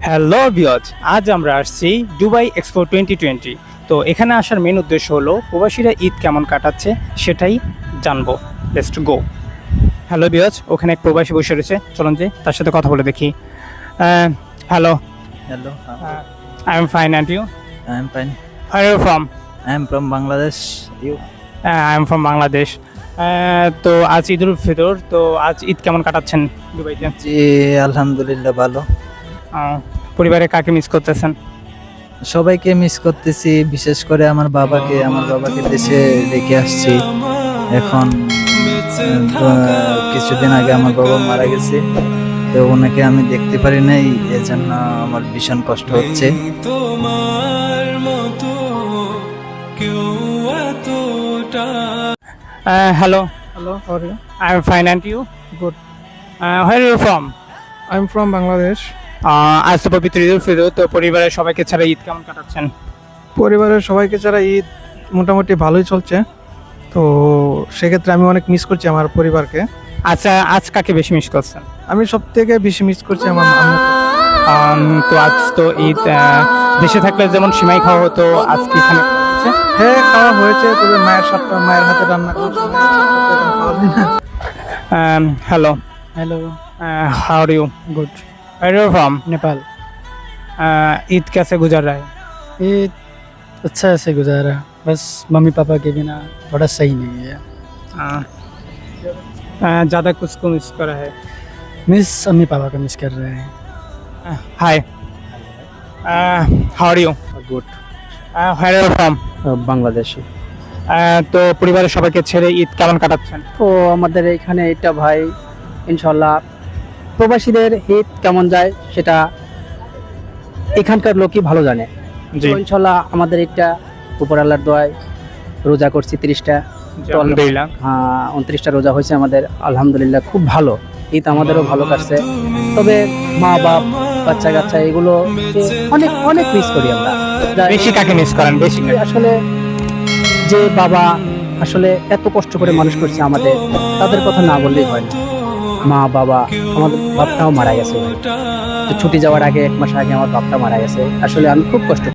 Hello viewers, আজ আমরা আসছি দুবাই এক্সপো 2020। তো এখানে আসার মেন উদ্দেশ্য হলো প্রবাসীরা ঈদ কেমন কাটাচ্ছে সেটাই জানবো। Let's go. হ্যালো ভিউয়ার্স, ওখানে এক প্রবাসী বসে রয়েছে, চলুন যে তার সাথে কথা বলে দেখি। Hello, Hello, I am fine and you? I am fine. Are you from? I am from Bangladesh. You? I am from Bangladesh. তো আজ ঈদ উল ফিতর, তো আজ ঈদ কেমন কাটাচ্ছেন দুবাইতে? জি আলহামদুলিল্লাহ ভালো। পরিবারে কাকে মিস করতেছেন? সবাইকে মিস করতেছি, বিশেষ করে আমার বাবাকে দেশে রেখে আসছি। এখন কিছুদিন আগে আমার বাবা মারা গেছে, তো ওনাকে আমি দেখতে পারি নাই, এজন্য আমার ভীষণ কষ্ট হচ্ছে। Hello, Hello, how are you? I am fine and you? Good. Where you from? I'm from Bangladesh. আজ তো পবিত্র ঈদ উল ফিতর, তো পরিবারের সবাইকে ছাড়া ঈদ কেমন কাটাচ্ছেন? পরিবারের সবাইকে ছাড়া ঈদ মোটামুটি ভালোই চলছে। তো সেক্ষেত্রে আমি অনেক মিস করছি আমার পরিবারকে। আচ্ছা, আজ কাকে বেশি মিস করছেন? আমি সব থেকে বেশি মিস করছি আমার আম্মুকে। তো আজ তো ঈদ, দেশে থাকলে যেমন সিমাই খাওয়া হতো, আজ কি এখানে হচ্ছে? হ্যাঁ, খাওয়া হয়েছে, তবে মায়ের হাতে রান্না করেছে, মায়ের স্বাদটা এখন পাওয়া যায় না। Hello, Hello, how are you? good. Where are you from? Nepal. Eid कैसे गुजर रहा है? ईद अच्छा से गुजारा, बस मम्मी पापा के बिना थोड़ा सही नहीं है। ज़्यादा कुछ को मिस करा है? मिस मम्मी पापा का मिस कर रहे हैं। Hi, how are you? Good. Where are you from? বাংলাদেশে। তো পরিবারের সবাইকে ছেড়ে ঈদ কেমন কাটাচ্ছেন? তো আমাদের এখানে এটা ভাই ইনশাল্লাহ প্রবাসীদের হিত কেমন যায় সেটা এখানকার লোকই ভালো জানে। জি, তো ইনশাল্লাহ আমাদের এটা উপর আল্লাহর দোয়ায় রোজা করছি 30টা, আলহামদুলিল্লাহ। 29টা রোজা হয়েছে আমাদের, আলহামদুলিল্লাহ খুব ভালো। ঈদ আমাদেরও ভালো কাটছে, তবে মা বাপ বাচ্চা কাচ্চা এগুলো অনেক অনেক মিস করি আমরা। বেশি কাকে মিস করেন? বেশি কাকে? আসলে যে বাবা আসলে এত কষ্ট করে মানুষ করছে আমাদের, তাদের কথা না বললেই হয় না। মা বাবা, আমার বাপটাও মারা গেছে ভাই। তো ছুটি যাওয়ার আগে 1 মাস আগে আমার বাপটা মারা গেছে। আসলে আমি খুব কষ্ট